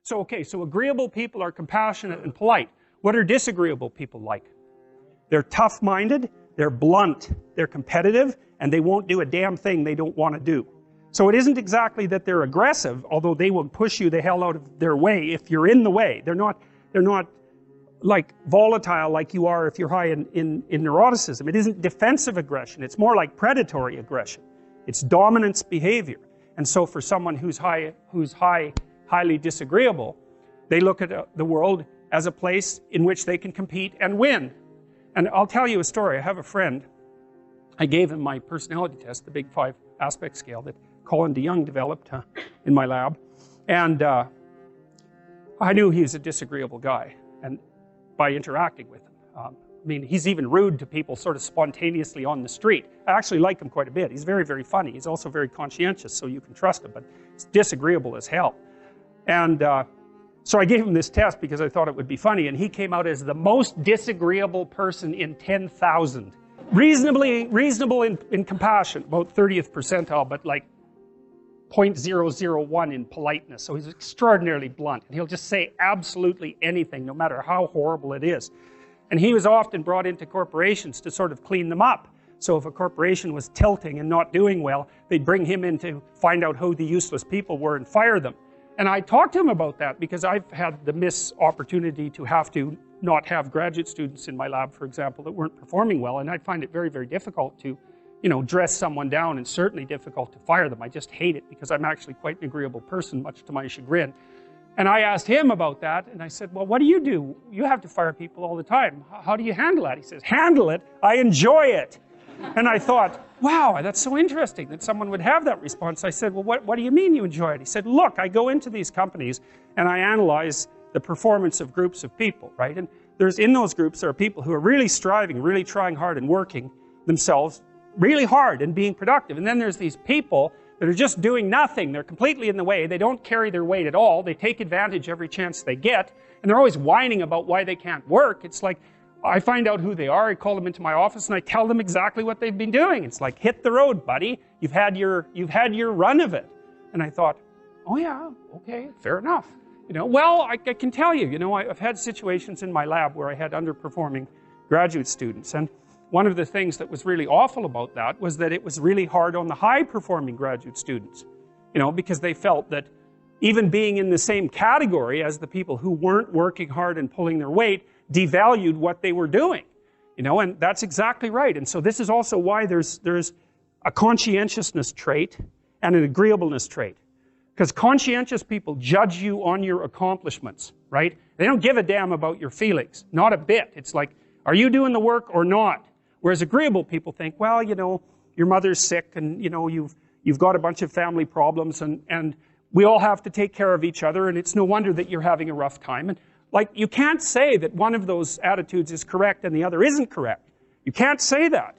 So, okay, so agreeable people are compassionate and polite. What are disagreeable people like? They're tough-minded, they're blunt, they're competitive, and they won't do a damn thing they don't want to do. So it isn't exactly that they're aggressive, although they will push you the hell out of their way if you're in the way. They're not like volatile like you are if you're high in neuroticism. It isn't defensive aggression, it's more like predatory aggression. It's dominance behavior. And so for someone who's highly disagreeable, they look at the world as a place in which they can compete and win. And I'll tell you a story. I have a friend, I gave him my personality test, the Big 5 aspect scale that Colin DeYoung developed in my lab. And I knew he was a disagreeable guy, and by interacting with him. I mean, he's even rude to people sort of spontaneously on the street. I actually like him quite a bit. He's very, very funny. He's also very conscientious, so you can trust him, but he's disagreeable as hell. And so I gave him this test because I thought it would be funny, and he came out as the most disagreeable person in 10,000. Reasonable in compassion, about 30th percentile, but like 0.001 in politeness. So he's extraordinarily blunt, and he'll just say absolutely anything, no matter how horrible it is. And he was often brought into corporations to sort of clean them up. So if a corporation was tilting and not doing well, they'd bring him in to find out who the useless people were and fire them. And I talked to him about that because I've had the opportunity to have to not have graduate students in my lab, for example, that weren't performing well, and I find it very, very difficult to, you know, dress someone down, and certainly difficult to fire them. I just hate it because I'm actually quite an agreeable person, much to my chagrin. And I asked him about that, and I said, well, what do? You have to fire people all the time. How do you handle that? He says, handle it? I enjoy it. And I thought, wow, that's so interesting that someone would have that response. I said, well, what do you mean you enjoy it? He said, look, I go into these companies and I analyze the performance of groups of people, right? And in those groups, there are people who are really striving, really trying hard and working themselves really hard and being productive. And then there's these people that are just doing nothing. They're completely in the way. They don't carry their weight at all. They take advantage every chance they get. And they're always whining about why they can't work. It's like, I find out who they are, I call them into my office, and I tell them exactly what they've been doing. It's like, hit the road, buddy. You've had your run of it. And I thought, oh yeah, okay, fair enough. You know, well, I can tell you, you know, I've had situations in my lab where I had underperforming graduate students. And one of the things that was really awful about that was that it was really hard on the high-performing graduate students. You know, because they felt that even being in the same category as the people who weren't working hard and pulling their weight devalued what they were doing, you know, and that's exactly right. And so this is also why there's a conscientiousness trait and an agreeableness trait. Because conscientious people judge you on your accomplishments, right? They don't give a damn about your feelings, not a bit. It's like, are you doing the work or not? Whereas agreeable people think, well, you know, your mother's sick, and you know, you've got a bunch of family problems, and we all have to take care of each other, and it's no wonder that you're having a rough time. And like, you can't say that one of those attitudes is correct and the other isn't correct. You can't say that.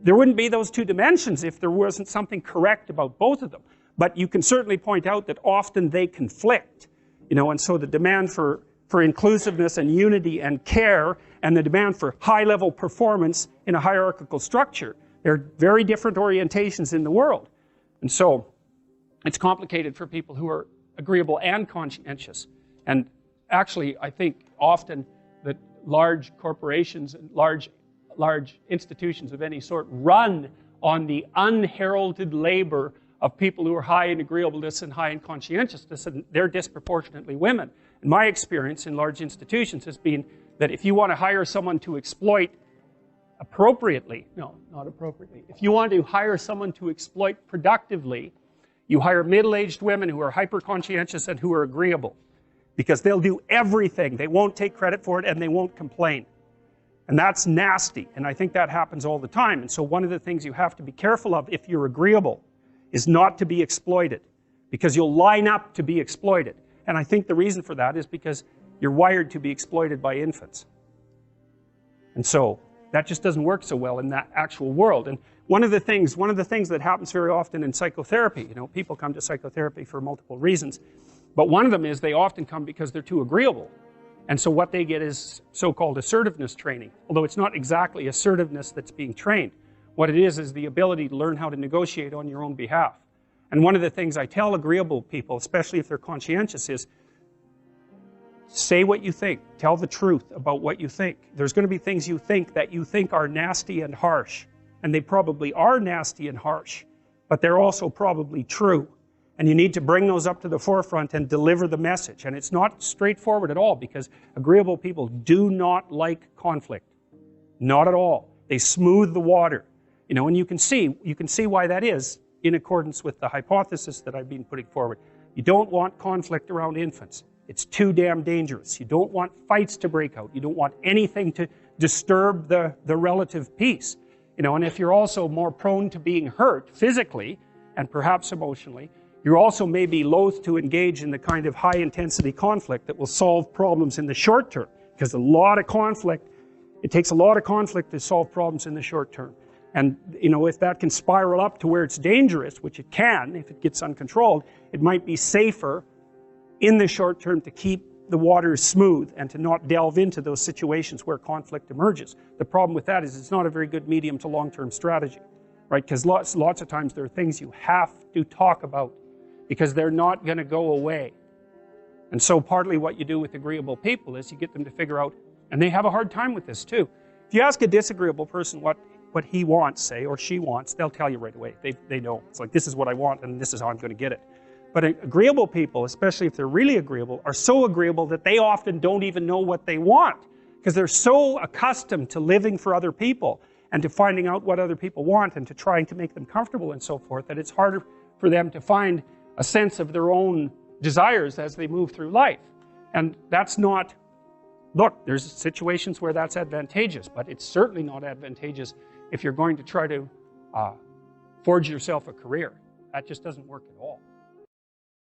There wouldn't be those two dimensions if there wasn't something correct about both of them. But you can certainly point out that often they conflict, you know, and so the demand for inclusiveness and unity and care, and the demand for high-level performance in a hierarchical structure, they're very different orientations in the world. And so it's complicated for people who are agreeable and conscientious. And actually, I think often that large corporations and large institutions of any sort run on the unheralded labor of people who are high in agreeableness and high in conscientiousness, and they're disproportionately women. And my experience in large institutions has been that if you want to hire someone to exploit appropriately, no, not appropriately, if you want to hire someone to exploit productively, you hire middle-aged women who are hyper-conscientious and who are agreeable. Because they'll do everything. They won't take credit for it, and they won't complain. And that's nasty, and I think that happens all the time. And so one of the things you have to be careful of if you're agreeable is not to be exploited, because you'll line up to be exploited. And I think the reason for that is because you're wired to be exploited by infants. And so that just doesn't work so well in that actual world. And one of the things that happens very often in psychotherapy, you know, people come to psychotherapy for multiple reasons, but one of them is they often come because they're too agreeable. And so what they get is so-called assertiveness training, although it's not exactly assertiveness that's being trained. What it is the ability to learn how to negotiate on your own behalf. And one of the things I tell agreeable people, especially if they're conscientious, is Say what you think. Tell the truth about what you think. There's going to be things you think that you think are nasty and harsh. And they probably are nasty and harsh. But they're also probably true. And you need to bring those up to the forefront and deliver the message. And it's not straightforward at all, because agreeable people do not like conflict. Not at all. They smooth the water. You know, and you can see why that is in accordance with the hypothesis that I've been putting forward. You don't want conflict around infants. It's too damn dangerous. You don't want fights to break out. You don't want anything to disturb the relative peace. You know, and if you're also more prone to being hurt physically and perhaps emotionally, you also may be loath to engage in the kind of high-intensity conflict that will solve problems in the short term, because it takes a lot of conflict to solve problems in the short term. And, you know, if that can spiral up to where it's dangerous, which it can if it gets uncontrolled, it might be safer in the short term to keep the waters smooth and to not delve into those situations where conflict emerges. The problem with that is it's not a very good medium to long-term strategy, right? Because lots of times there are things you have to talk about because they're not going to go away. And so partly what you do with agreeable people is you get them to figure out, and they have a hard time with this too. If you ask a disagreeable person what he wants, say, or she wants, they'll tell you right away. They know. It's like, this is what I want, and this is how I'm going to get it. But agreeable people, especially if they're really agreeable, are so agreeable that they often don't even know what they want, because they're so accustomed to living for other people and to finding out what other people want and to trying to make them comfortable and so forth, that it's harder for them to find a sense of their own desires as they move through life. And that's not, look, there's situations where that's advantageous, but it's certainly not advantageous if you're going to try to forge yourself a career. That just doesn't work at all.